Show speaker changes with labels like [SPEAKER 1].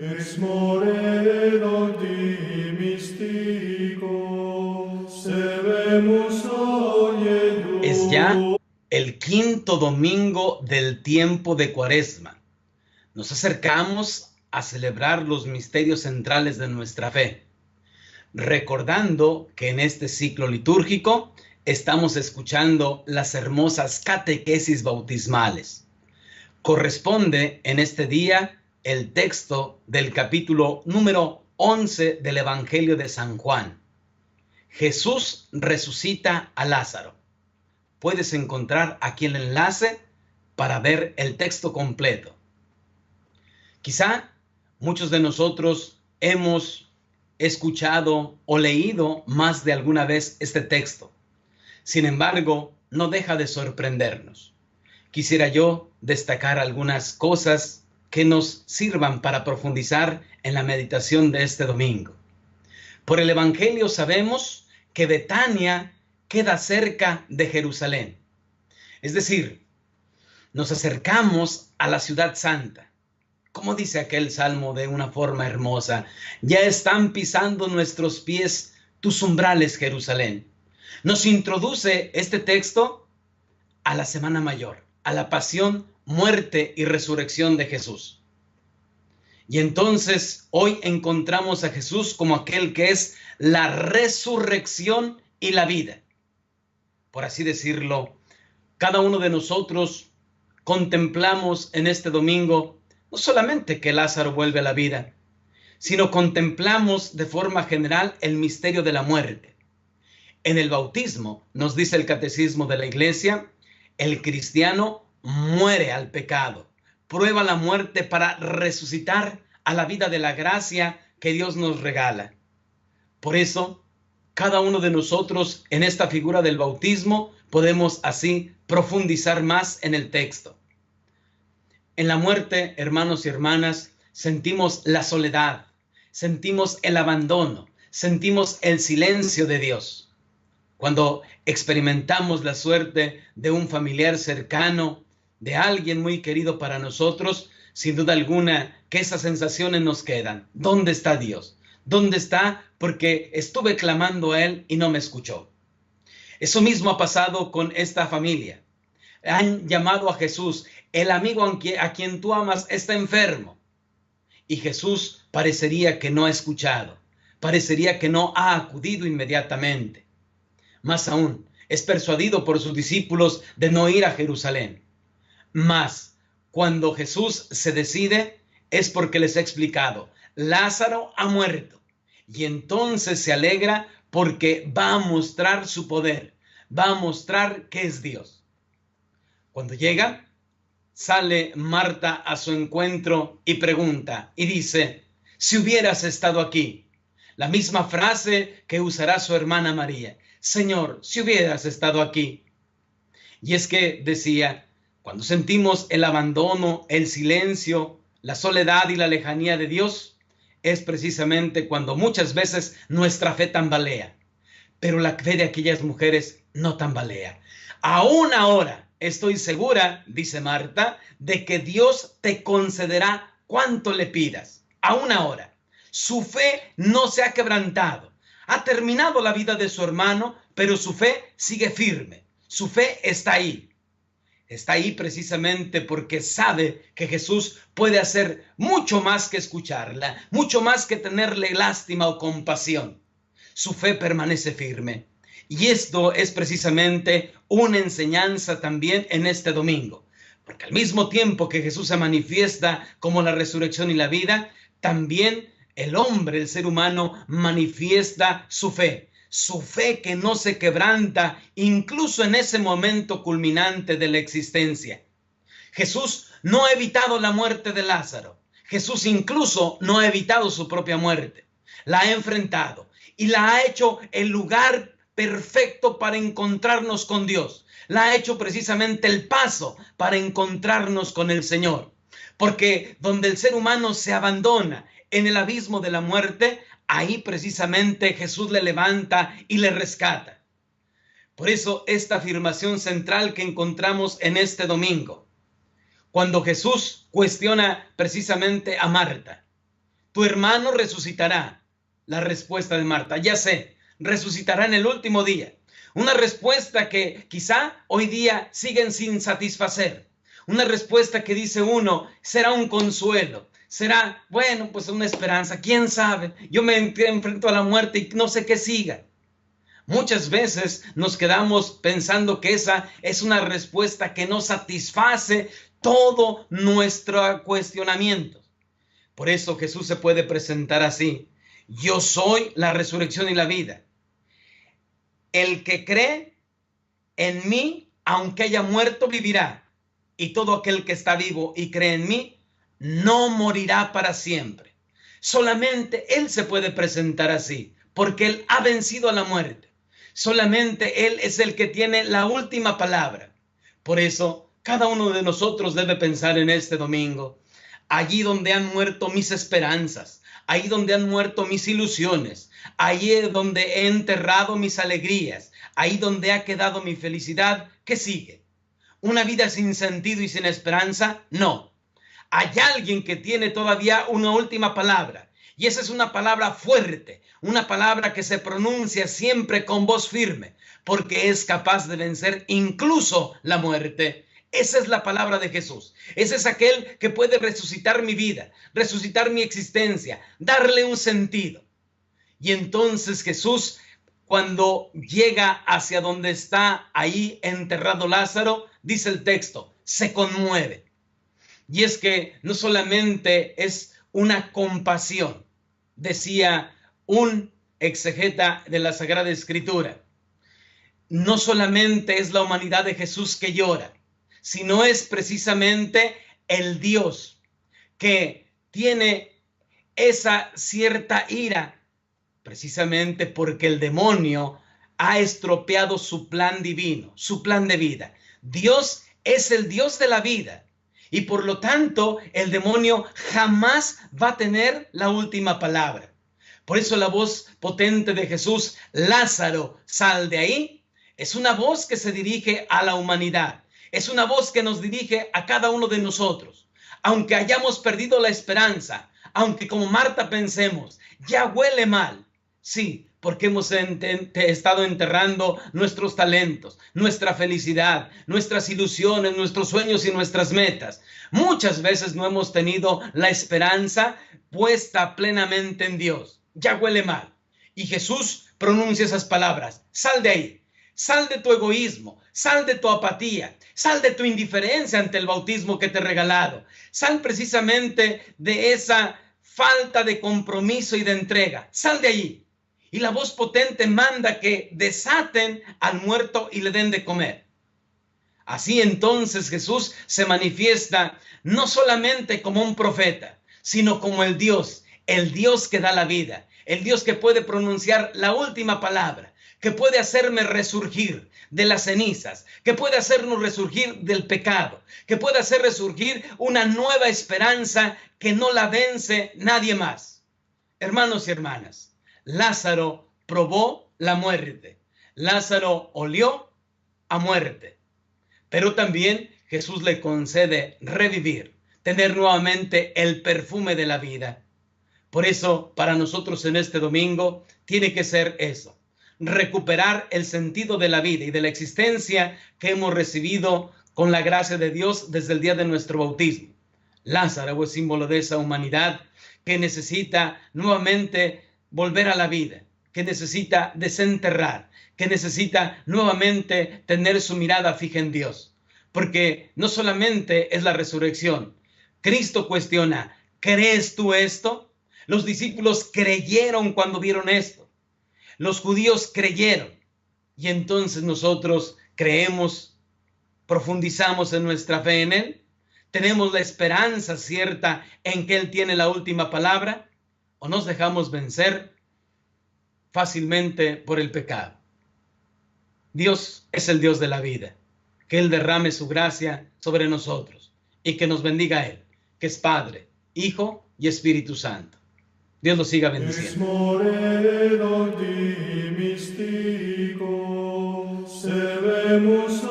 [SPEAKER 1] Ex moreno di místico, sebemus
[SPEAKER 2] Es ya
[SPEAKER 1] oyedu.
[SPEAKER 2] el quinto domingo del tiempo de Cuaresma. Nos acercamos a celebrar los misterios centrales de nuestra fe, recordando que en este ciclo litúrgico estamos escuchando las hermosas catequesis bautismales. Corresponde en este día el texto del capítulo número 11 del Evangelio de San Juan. Jesús resucita a Lázaro. Puedes encontrar aquí el enlace para ver el texto completo. Quizá muchos de nosotros hemos escuchado o leído más de alguna vez este texto. Sin embargo, no deja de sorprendernos. Quisiera yo destacar algunas cosas que nos sirvan para profundizar en la meditación de este domingo. Por el Evangelio sabemos que Betania queda cerca de Jerusalén. Es decir, nos acercamos a la ciudad santa. Como dice aquel salmo de una forma hermosa, ya están pisando nuestros pies tus umbrales, Jerusalén. Nos introduce este texto a la Semana Mayor, a la pasión, muerte y resurrección de Jesús. Y entonces hoy encontramos a Jesús como aquel que es la resurrección y la vida. Por así decirlo, cada uno de nosotros contemplamos en este domingo no solamente que Lázaro vuelve a la vida, sino contemplamos de forma general el misterio de la muerte. En el bautismo, nos dice el catecismo de la Iglesia, el cristiano muere al pecado, prueba la muerte para resucitar a la vida de la gracia que Dios nos regala. Por eso, cada uno de nosotros en esta figura del bautismo podemos así profundizar más en el texto. En la muerte, hermanos y hermanas, sentimos la soledad, sentimos el abandono, sentimos el silencio de Dios. Cuando experimentamos la suerte de un familiar cercano, de alguien muy querido para nosotros, sin duda alguna que esas sensaciones nos quedan. ¿Dónde está Dios? ¿Dónde está? Porque estuve clamando a Él y no me escuchó. Eso mismo ha pasado con esta familia. Han llamado a Jesús, el amigo a quien tú amas está enfermo. Y Jesús parecería que no ha escuchado, parecería que no ha acudido inmediatamente. Más aún, es persuadido por sus discípulos de no ir a Jerusalén. Mas, cuando Jesús se decide, es porque les ha explicado, Lázaro ha muerto. Y entonces se alegra porque va a mostrar su poder, va a mostrar que es Dios. Cuando llega, sale Marta a su encuentro y pregunta, y dice, si hubieras estado aquí, la misma frase que usará su hermana María, Señor, si hubieras estado aquí. Y es que decía, cuando sentimos el abandono, el silencio, la soledad y la lejanía de Dios, es precisamente cuando muchas veces nuestra fe tambalea. Pero la fe de aquellas mujeres no tambalea. Aún ahora estoy segura, dice Marta, de que Dios te concederá cuanto le pidas. Aún ahora. Su fe no se ha quebrantado. Ha terminado la vida de su hermano, pero su fe sigue firme. Su fe está ahí. Está ahí precisamente porque sabe que Jesús puede hacer mucho más que escucharla, mucho más que tenerle lástima o compasión. Su fe permanece firme. Y esto es precisamente una enseñanza también en este domingo. Porque al mismo tiempo que Jesús se manifiesta como la resurrección y la vida, también el hombre, el ser humano, manifiesta su fe que no se quebranta incluso en ese momento culminante de la existencia. Jesús no ha evitado la muerte de Lázaro. Jesús incluso no ha evitado su propia muerte. La ha enfrentado y la ha hecho el lugar perfecto para encontrarnos con Dios. La ha hecho precisamente el paso para encontrarnos con el Señor. Porque donde el ser humano se abandona en el abismo de la muerte, ahí precisamente Jesús le levanta y le rescata. Por eso esta afirmación central que encontramos en este domingo, cuando Jesús cuestiona precisamente a Marta, Tu hermano resucitará. La respuesta de Marta, ya sé, resucitará en el último día. Una respuesta que quizá hoy día siguen sin satisfacer. Una respuesta que dice uno, será un consuelo. Será, bueno, pues una esperanza. ¿Quién sabe? Yo me enfrento a la muerte y no sé qué siga. Muchas veces nos quedamos pensando que esa es una respuesta que no satisface todo nuestro cuestionamiento. Por eso Jesús se puede presentar así. Yo soy la resurrección y la vida. El que cree en mí, aunque haya muerto, vivirá. Y todo aquel que está vivo y cree en mí, no morirá para siempre. Solamente Él se puede presentar así, porque Él ha vencido a la muerte. Solamente Él es el que tiene la última palabra. Por eso, cada uno de nosotros debe pensar en este domingo, allí donde han muerto mis esperanzas, ahí donde han muerto mis ilusiones, ahí es donde he enterrado mis alegrías, ahí donde ha quedado mi felicidad, ¿qué sigue? ¿Una vida sin sentido y sin esperanza? No. Hay alguien que tiene todavía una última palabra, y esa es una palabra fuerte, una palabra que se pronuncia siempre con voz firme, porque es capaz de vencer incluso la muerte. Esa es la palabra de Jesús. Ese es aquel que puede resucitar mi vida, resucitar mi existencia, darle un sentido. Y entonces Jesús, cuando llega hacia donde está ahí enterrado Lázaro, dice el texto, se conmueve. Y es que no solamente es una compasión, decía un exegeta de la Sagrada Escritura, no solamente es la humanidad de Jesús que llora, sino es precisamente el Dios que tiene esa cierta ira, precisamente porque el demonio ha estropeado su plan divino, su plan de vida. Dios es el Dios de la vida y por lo tanto el demonio jamás va a tener la última palabra. Por eso la voz potente de Jesús, Lázaro, sal de ahí, es una voz que se dirige a la humanidad. Es una voz que nos dirige a cada uno de nosotros. Aunque hayamos perdido la esperanza, aunque como Marta pensemos, ya huele mal. Sí, porque hemos estado enterrando nuestros talentos, nuestra felicidad, nuestras ilusiones, nuestros sueños y nuestras metas. Muchas veces no hemos tenido la esperanza puesta plenamente en Dios. Ya huele mal. Y Jesús pronuncia esas palabras. Sal de ahí. Sal de tu egoísmo, sal de tu apatía, sal de tu indiferencia ante el bautismo que te he regalado. Sal precisamente de esa falta de compromiso y de entrega. Sal de allí. Y la voz potente manda que desaten al muerto y le den de comer. Así entonces Jesús se manifiesta no solamente como un profeta, sino como el Dios que da la vida, el Dios que puede pronunciar la última palabra, que puede hacerme resurgir de las cenizas, que puede hacernos resurgir del pecado, que puede hacer resurgir una nueva esperanza que no la vence nadie más. Hermanos y hermanas, Lázaro probó la muerte. Lázaro olió a muerte. Pero también Jesús le concede revivir, tener nuevamente el perfume de la vida. Por eso, para nosotros en este domingo, tiene que ser eso. Recuperar el sentido de la vida y de la existencia que hemos recibido con la gracia de Dios desde el día de nuestro bautismo. Lázaro es símbolo de esa humanidad que necesita nuevamente volver a la vida, que necesita desenterrar, que necesita nuevamente tener su mirada fija en Dios. Porque no solamente es la resurrección. Cristo cuestiona, ¿crees tú esto? Los discípulos creyeron cuando vieron esto. Los judíos creyeron y entonces nosotros creemos, profundizamos en nuestra fe en Él, tenemos la esperanza cierta en que Él tiene la última palabra o nos dejamos vencer fácilmente por el pecado. Dios es el Dios de la vida, que Él derrame su gracia sobre nosotros y que nos bendiga a Él, que es Padre, Hijo y Espíritu Santo. Dios los siga bendiciendo.
[SPEAKER 1] Moreno di mystico, sevemus